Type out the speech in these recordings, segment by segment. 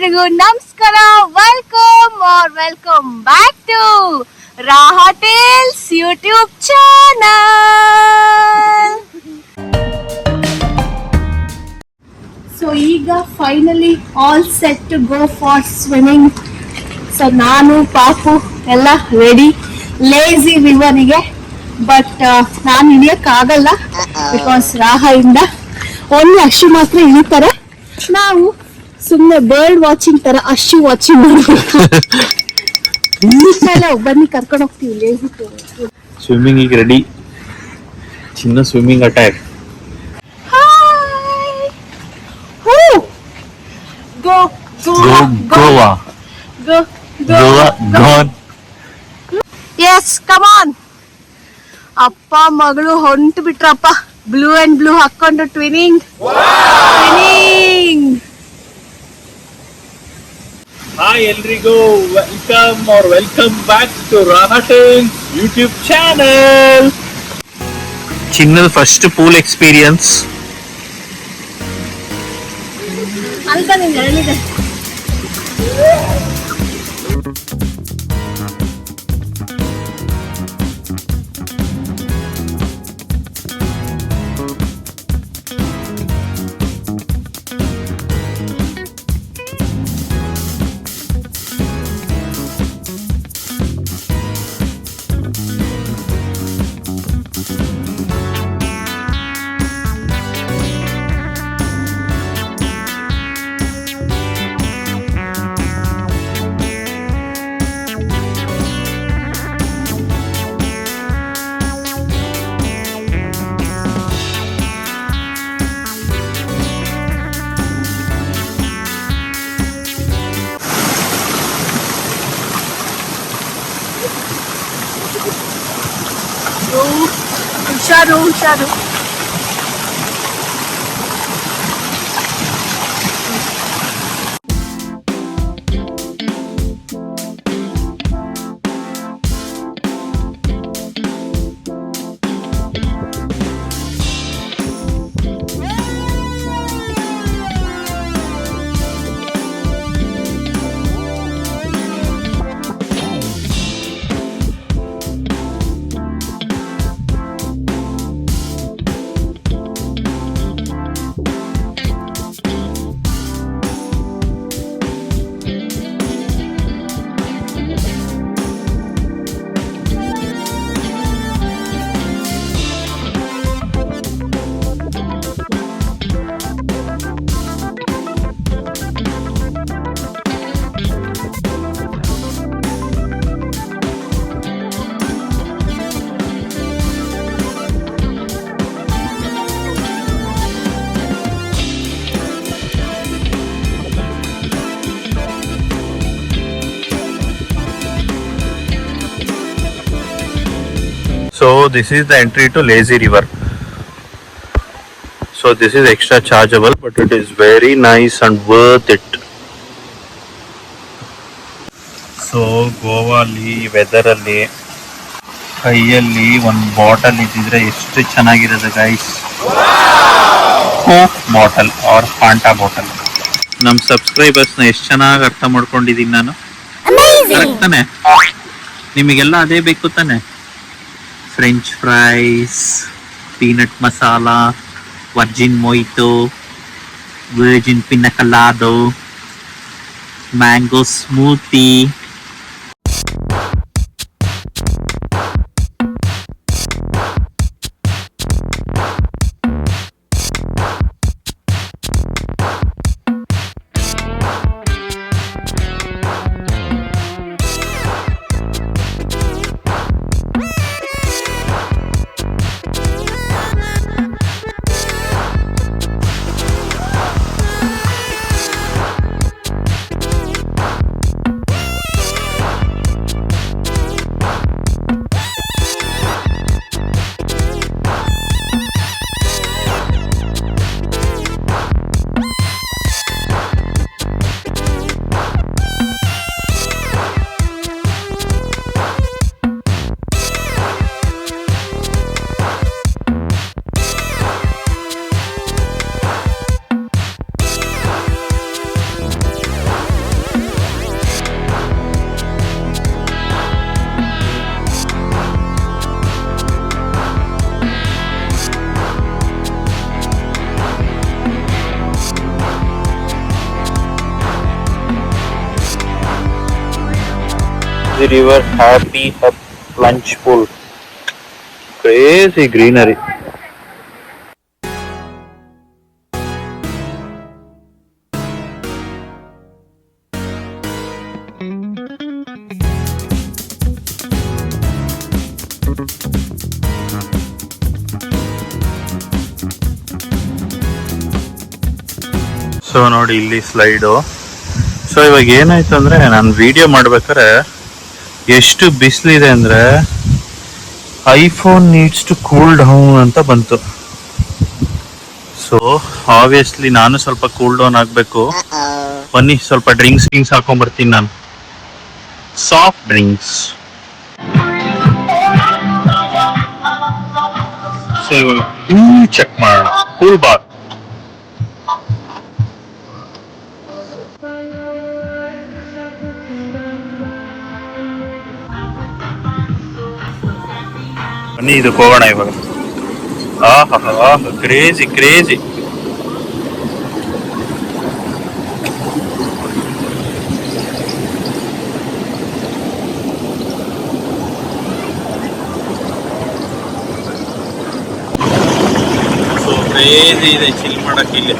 ಎಲ್ರಿಗೂ ನಮಸ್ಕಾರ. Welcome back to Raha Tales YouTube channel. So ಈಗ finally all set to go for swimming. So ನಾನು ಪಾಪು ಎಲ್ಲ ರೆಡಿ ಲೇಜಿ ರಿವರಿಗೆ. ಬಟ್ ನಾನು ಇಳಿಯಕ್ಕಾಗಲ್ಲ ಬಿಕಾಸ್ ರಾಹಾ ಇಂದ ಓನ್ಲಿ ಅಶು ಮಾತ್ರ ಇಳಿತಾರೆ. ನಾವು ಸುಮ್ಮನೆ ಬರ್ಡ್ ವಾಚಿಂಗ್ ತರ ಅಶು ವಾಚಿಂಗ್ ಮಾಡ್ಬೇಕು. ಬನ್ನಿ ಕರ್ಕೊಂಡು ಹೋಗ್ತೀವಿ ಲೇಜಿ. ಸ್ವಿಮ್ಮಿಂಗ್ ಈಗ ರೆಡಿ. ಚಿನ್ನ swimming attack. Goa. Yes come on. ಅಪ್ಪ ಮಗಳು ಹೊಂಟು ಬಿಟ್ರಪ್ಪ. ಬ್ಲೂ ಅಂಡ್ ಬ್ಲೂ ಹಾಕೊಂಡು ಟ್ವಿನಿಂಗ್. ಹಾಯ್ ಎಲ್ರಿಗೂ welcome back to Raha Tales YouTube channel. ಚಿನ್ನದ ಫಸ್ಟ್ ಪೂಲ್ ಎಕ್ಸ್ಪೀರಿಯನ್ಸ್. ಅಲ್ಪ ನಿಂಗೆ ಹೇಳಿದೆ. ಹುಷಾರು. So this is the entry to Lazy River. So this is extra chargeable, but it is very nice and worth it. So ಗೋವಾಲಿ ವೆದರಲ್ಲಿ ಕೈಯಲ್ಲಿ ಒಂದು bottle ಇದ್ದಿದ್ರೆ ಎಷ್ಟು ಚೆನ್ನಾಗಿರೋದು guys. Coke bottle or Fanta bottle. ನಮ್ಮ ಸಬ್ಸ್ಕ್ರೈಬರ್ಸ್ನ ಎಷ್ಟು ಚೆನ್ನಾಗಿ ಅರ್ಥ ಮಾಡ್ಕೊಂಡಿದ್ದೀನಿ ನಾನು. ಕರೆಕ್ಟ್ ತಾನೆ? ನಿಮಗೆಲ್ಲ ಅದೇ ಬೇಕು ತಾನೆ? French fries, peanut masala, virgin mojito, virgin pina colada, mango smoothie. lazy river, happy hub, lunch pool. Crazy greenery. So ನೋಡಿ ಇಲ್ಲಿ ಸ್ಲೈಡು. ಸೊ ಇವಾಗ ಏನಾಯ್ತು ಅಂದ್ರೆ ನಾನು ವಿಡಿಯೋ ಮಾಡ್ಬೇಕಾರೆ ಎಷ್ಟು ಬಿಸಿಲಿದೆ ಅಂದ್ರೆ iPhone needs to cool down ಅಂತ ಬಂತು. ಸೊ ಆಬ್ವಿಯಸ್ಲಿ ನಾನು ಸ್ವಲ್ಪ ಕೂಲ್ ಡೌನ್ ಆಗ್ಬೇಕು. ಬನ್ನಿ ಸ್ವಲ್ಪ ಡ್ರಿಂಕ್ಸ್ ಹಾಕೊಂಡ್ ಬರ್ತೀನಿ ನಾನು, ಸಾಫ್ಟ್ ಡ್ರಿಂಕ್ಸ್. ಸೊ ಇವಾಗ ಚೆಕ್ ಮಾಡೋಣ ಕೂಲ್ ಬಾರ್. ಬನ್ನಿ ಇದಕ್ಕೆ ಹೋಗೋಣ ಇವಾಗ. Crazy crazy. ಸೊ ಕ್ರೇಜಿ ಇದೆ ಚಿಲ್ ಮಾಡಕ್ಕೆ ಇಲ್ಲಿ.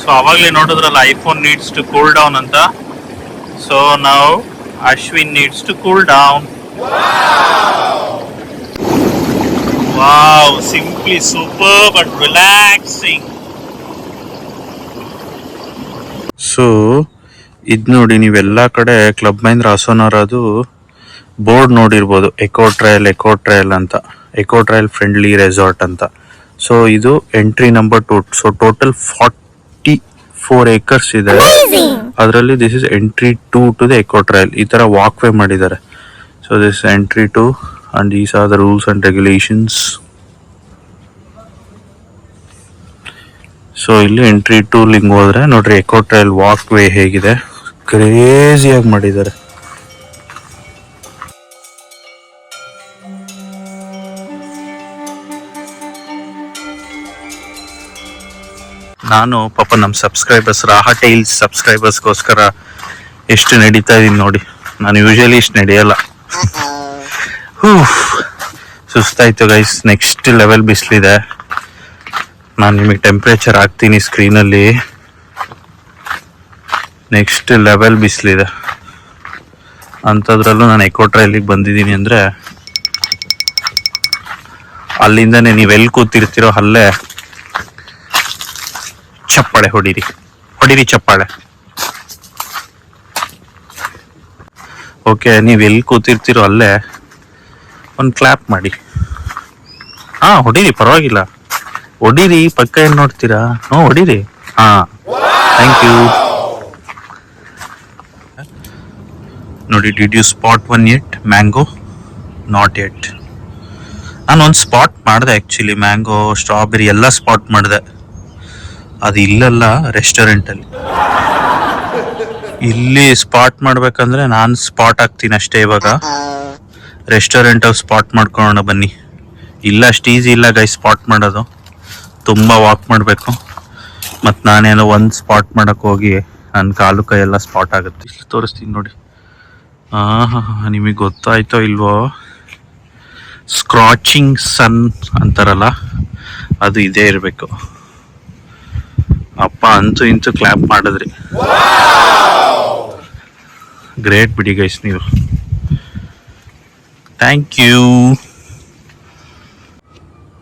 ಸೊ ಅವಾಗಲೇ ನೋಡಿದ್ರಲ್ಲ iPhone needs to cool down ಅಂತ. ಸೊ ನಾವು Ashwin needs to cool down. Wow, simply superb and relaxing. So ಇದು ನೋಡಿ, ನೀವೆಲ್ಲ ಕಡೆ ಕ್ಲಬ್ ಮಹೀಂದ್ರ ಹಾಸನವರದು ಬೋರ್ಡ್ ನೋಡಿರ್ಬೋದು, ಎಕೋ ಟ್ರಯಲ್ ಅಂತ, ಎಕೋ ಟ್ರಯಲ್ ಫ್ರೆಂಡ್ಲಿ ರೆಸಾರ್ಟ್ ಅಂತ. ಸೊ ಇದು entry number 2. So total 44 acres ಇದೆ. ಅದರಲ್ಲಿ this is entry 2 to the eco trail. ಈ ತರ ವಾಕ್ ವೇ ಮಾಡಿದ್ದಾರೆ. So this entry 2 and these are the rules and regulations. So ಇಲ್ಲಿ entry 2 ಲಿಂಗ್ ಹೋದ್ರೆ ನೋಡ್ರಿ ಎಕೋ ಟ್ರಯಲ್ ವಾಕ್ ವೇ ಹೇಗಿದೆ, ಕ್ರೇಜಿಯಾಗಿ ಮಾಡಿದ್ದಾರೆ. ನಾನು ಪಾಪ ನಮ್ಮ ಸಬ್ಸ್ಕ್ರೈಬರ್ಸ್, ರಾಹ ಟೈಲ್ಸ್ ಸಬ್ಸ್ಕ್ರೈಬರ್ಸ್ಗೋಸ್ಕರ ಎಷ್ಟು ನಡೀತಾ ಇದೀನಿ ನೋಡಿ. ನಾನು ಯೂಶಲಿ ಇಷ್ಟು ನಡೆಯಲ್ಲ. ಸುಸ್ತಾಯ್ತು ಗೈಸ್. ನೆಕ್ಸ್ಟ್ ಲೆವೆಲ್ ಬಿಸಿಲಿದೆ. ನಾನು ನಿಮಗೆ ಟೆಂಪ್ರೇಚರ್ ಹಾಕ್ತೀನಿ ಸ್ಕ್ರೀನಲ್ಲಿ. Next level ಬಿಸಿಲಿದೆ. ಅಂಥದ್ರಲ್ಲೂ ನಾನು ಎಕೋ ಟ್ರಯಲಿಗೆ ಬಂದಿದ್ದೀನಿ ಅಂದರೆ ಅಲ್ಲಿಂದನೇ ನೀವೆಲ್ಲಿ ಕೂತಿರ್ತೀರೋ ಅಲ್ಲೇ ಚಪ್ಪಾಳೆ ಹೊಡಿರಿ ಚಪ್ಪಾಳೆ. ಓಕೆ, ನೀವೆಲ್ಲಿ ಕೂತಿರ್ತೀರೋ ಅಲ್ಲೇ ಒಂದು ಕ್ಲಾಪ್ ಮಾಡಿ. ಹೊಡೀರಿ, ಪರವಾಗಿಲ್ಲ, ಹೊಡೀರಿ. ಪಕ್ಕ ಏನು ನೋಡ್ತೀರಾ? ಹೊಡೀರಿ. Thank you. ನೋಡಿ, did you spot one yet mango? Not yet. ನಾನು ಒಂದು ಸ್ಪಾಟ್ ಮಾಡಿದೆ ಆ್ಯಕ್ಚುಲಿ, ಮ್ಯಾಂಗೋ, ಸ್ಟ್ರಾಬೆರಿ ಎಲ್ಲ ಸ್ಪಾಟ್ ಮಾಡಿದೆ. ಅದು ಇಲ್ಲಲ್ಲ, ರೆಸ್ಟೋರೆಂಟಲ್ಲಿ. ಇಲ್ಲಿ ಸ್ಪಾಟ್ ಮಾಡ್ಬೇಕಂದ್ರೆ ನಾನು ಸ್ಪಾಟ್ ಆಗ್ತೀನಿ ಅಷ್ಟೇ. ಇವಾಗ ರೆಸ್ಟೋರೆಂಟ್ ಸ್ಪಾಟ್ ಮಾಡ್ಕೊಳ್ಳೋಣ ಬನ್ನಿ. ಇಲ್ಲ, ಅಷ್ಟು ಈಸಿ ಇಲ್ಲ ಗೈ ಸ್ಪಾಟ್ ಮಾಡೋದು, ತುಂಬ ವಾಕ್ ಮಾಡಬೇಕು. ಮತ್ತು ನಾನೇನೋ ಒಂದು ಸ್ಪಾಟ್ ಮಾಡೋಕ್ಕೆ ಹೋಗಿ ನನ್ನ ಕಾಲು ಕೈ ಎಲ್ಲ ಸ್ಪಾಟ್ ಆಗುತ್ತೆ. ಇಲ್ಲಿ ತೋರಿಸ್ತೀನಿ ನೋಡಿ. ನಿಮಗೆ ಗೊತ್ತಾಯ್ತೋ ಇಲ್ವೋ, ಸ್ಕ್ರಾಚಿಂಗ್ ಸನ್ ಅಂತಾರಲ್ಲ, ಅದು ಇದೇ ಇರಬೇಕು. ಅಪ್ಪ ಅಂತೂ ಇಂತೂ ಕ್ಲಾಪ್ ಮಾಡಿದ್ರಿ. ಗ್ರೇಟ್ ಬಿಡಿ ಗೈಸ್ ನೀವು. Thank you.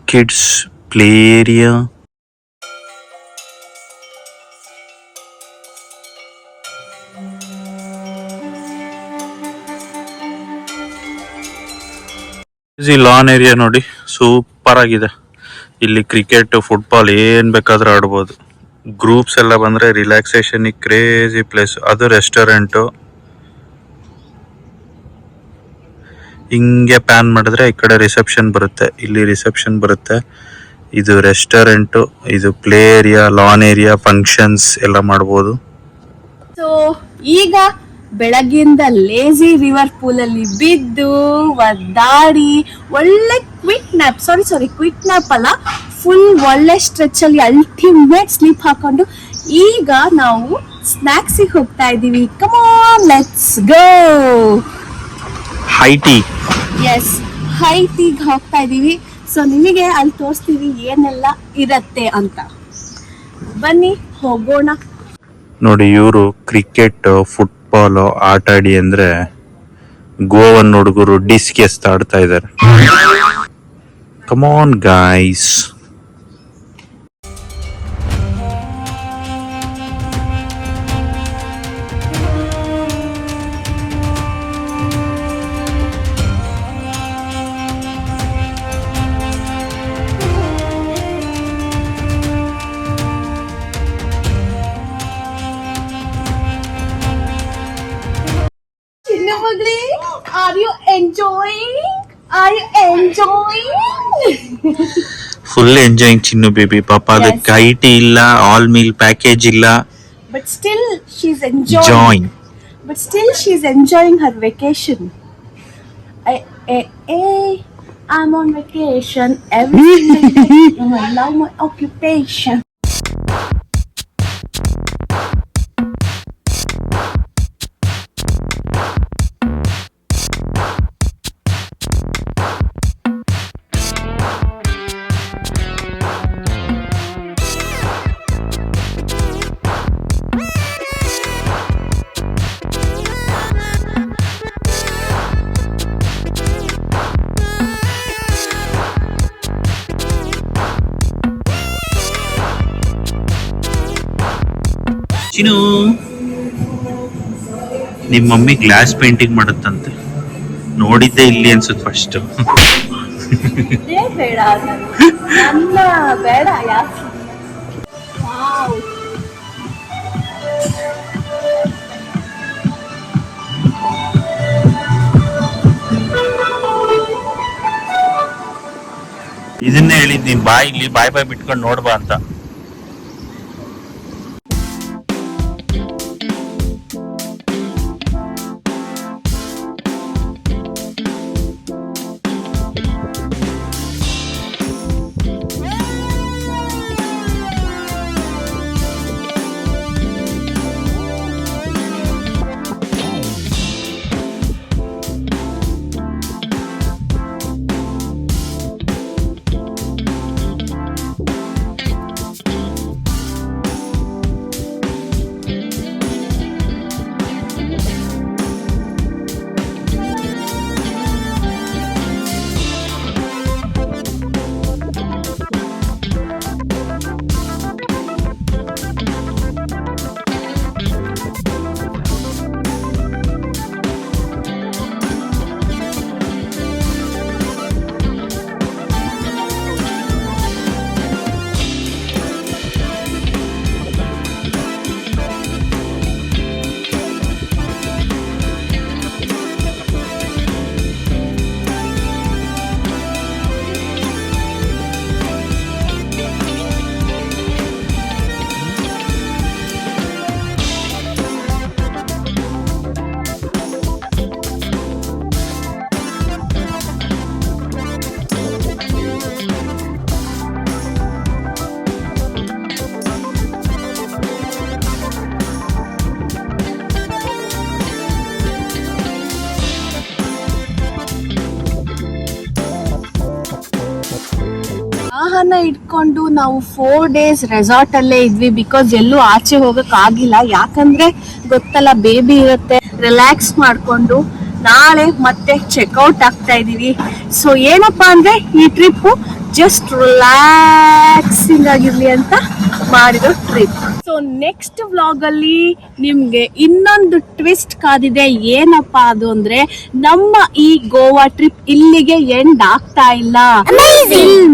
Kids play area. Lawn area ನೋಡಿ, ಸೂಪರ್ ಆಗಿದೆ. ಇಲ್ಲಿ ಕ್ರಿಕೆಟ್, ಫುಟ್ಬಾಲ್ ಏನ್ ಬೇಕಾದ್ರೂ ಆಡ್ಬೋದು. ಗ್ರೂಪ್ಸ್ ಎಲ್ಲ ಬಂದ್ರೆ ರಿಲ್ಯಾಕ್ಸೇಷನ್ ಕ್ರೇಜಿ ಪ್ಲೇಸ್. ಅದು ರೆಸ್ಟೋರೆಂಟು. ಹಿಂಗೆ ಪ್ಯಾನ್ ಮಾಡಿದ್ರೆ ಈ ಕಡೆ ರಿಸೆಪ್ಷನ್ ಬರುತ್ತೆ, ಇಲ್ಲಿ ರಿಸೆಪ್ಷನ್ ಬರುತ್ತೆ. ಇದು ರೆಸ್ಟೋರೆಂಟು, ಇದು play area, lawn area, functions ಎಲ್ಲ ಮಾಡ್ಬೋದು. ಸೊ ಈಗ ಬೆಳಗ್ಗಿಂದ ಲೇಜಿ ರಿವರ್ ಪೂಲ್ ಅಲ್ಲಿ ಬಿದ್ದು ಒದ್ದಾಡಿ ಒಳ್ಳೆ ಕ್ವಿಕ್ ನ್ಯಾಪ್ ಅಲ್ಲ, ಫುಲ್ ಒಳ್ಳೆ ಸ್ಟ್ರೆಚ್ ಅಲ್ಲಿ ಅಲ್ಟಿಮೇಟ್ ಸ್ಲೀಪ್ ಹಾಕೊಂಡು ಈಗ ನಾವು ಸ್ನಾಕ್ಸಿಗೆ ಹೋಗ್ತಾ ಇದೀವಿ. Come on. On let's go. High tea. Yes, ಹೈಟಿಗೆ ಹೋಗ್ತಾ ಇದೀವಿ. ಸೊ ನಿಮಗೆ ಅಲ್ಲಿ ತೋರಿಸ್ತೀವಿ ಏನೆಲ್ಲ ಇರತ್ತೆ ಅಂತ. ಬನ್ನಿ ಹೋಗೋಣ. ನೋಡಿ, ಇವರು ಕ್ರಿಕೆಟ್ ಫುಟ್ಬಾಲ್ ಆಟ ಆಡಿ ಅಂದ್ರೆ ಗೋವನ್ ಹುಡುಗರು ಡಿಸ್ಕ್ ಆಡ್ತಾ ಇದ್ದಾರೆ. Come on guys. Chinnamagli, are you enjoying? Are you enjoying? Full enjoying Chinnu baby. ಪಾಪ ಅದಕ್ಕೆ ಐಟಿ ಇಲ್ಲ, ಆಲ್ ಮೀಲ್ ಪ್ಯಾಕೇಜ್ ಇಲ್ಲ. But still she's enjoying. But still she's enjoying her vacation. I'm on vacation. Everything. I love my occupation. ಚಿನ್ನು, ನಿಮ್ಮ mummy glass painting ಮಾಡುತ್ತಂತೆ. ನೋಡಿದ್ದೆ ಇಲ್ಲಿ ಅನ್ಸುತ್ತೆ first. ಬೇಡ ನನ್ನ ಬೇಡ ಯಾಕೆ. ಇದನ್ನೇ ಹೇಳಿದ್ ನೀನ್, ಬಾಯ್ ಇಲ್ಲಿ ಬಾಯ್ ಬಿಟ್ಕೊಂಡು ನೋಡ್ಬಾ ಅಂತ. ವಾಹನ ಇಟ್ಕೊಂಡು ನಾವು 4 days ರೆಸಾರ್ಟ್ ಅಲ್ಲೇ ಇದ್ವಿ. ಬಿಕಾಸ್ ಎಲ್ಲೂ ಆಚೆ ಹೋಗಕ್ ಆಗಿಲ್ಲ, ಯಾಕಂದ್ರೆ ಗೊತ್ತಲ್ಲ ಬೇಬಿ ಇರುತ್ತೆ. ರಿಲ್ಯಾಕ್ಸ್ ಮಾಡ್ಕೊಂಡು ನಾಳೆ ಮತ್ತೆ ಚೆಕ್ಔಟ್ ಆಗ್ತಾ ಇದೀವಿ. ಸೊ ಏನಪ್ಪಾ ಅಂದ್ರೆ ಈ ಟ್ರಿಪ್ ಜಸ್ಟ್ ರಿಲ್ಯಾಕ್ಸಿಂಗ್ ಆಗಿರ್ಲಿ ಅಂತ ಮಾಡಿರೋ ಟ್ರಿಪ್. ಸೊ ನೆಕ್ಸ್ಟ್ ವ್ಲಾಗ್ ಅಲ್ಲಿ ನಿಮ್ಗೆ ಇನ್ನೊಂದು ಟ್ವಿಸ್ಟ್ ಕಾದಿದೆ. ಏನಪ್ಪಾ ಅದು ಅಂದ್ರೆ ನಮ್ಮ ಈ ಗೋವಾ ಟ್ರಿಪ್ ಇಲ್ಲಿಗೆ ಎಂಡ್ ಆಗ್ತಾ ಇಲ್ಲ.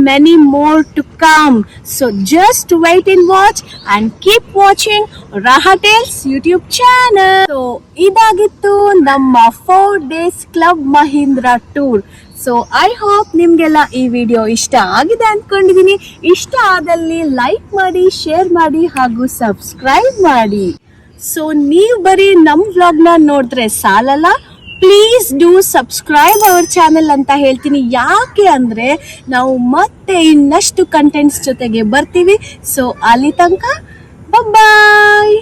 Many more to come. So just wait and watch and keep watching Raha Tales YouTube channel. So ಇದಾಗಿತ್ತು ನಮ್ಮ 4 days club Mahindra tour. So I hope ನಿಮ್ಗೆಲ್ಲ ಈ ವಿಡಿಯೋ ಇಷ್ಟ ಆಗಿದೆ ಅನ್ಕೊಂಡಿದೀನಿ. ಇಷ್ಟ ಆದಲ್ಲಿ ಲೈಕ್ ಮಾಡಿ, ಶೇರ್ ಮಾಡಿ ಹಾಗೂ ಸಬ್ಸ್ಕ್ರೈಬ್ ಮಾಡಿ. ಸೊ ನೀವು ಬರೀ ನಮ್ ವ್ಲಾಗ್ ನ ನೋಡಿದ್ರೆ ಸಾಲಲ್ಲ, please do subscribe our channel ಅಂತ ಹೇಳ್ತೀನಿ. ಯಾಕೆ ಅಂದ್ರೆ ನಾವು ಮತ್ತೆ ಇನ್ನಷ್ಟು ಕಂಟೆಂಟ್ಸ್ ಜೊತೆಗೆ ಬರ್ತೀವಿ. ಸೊ ಅಲ್ಲಿ ತನಕ ಬಾಯ್.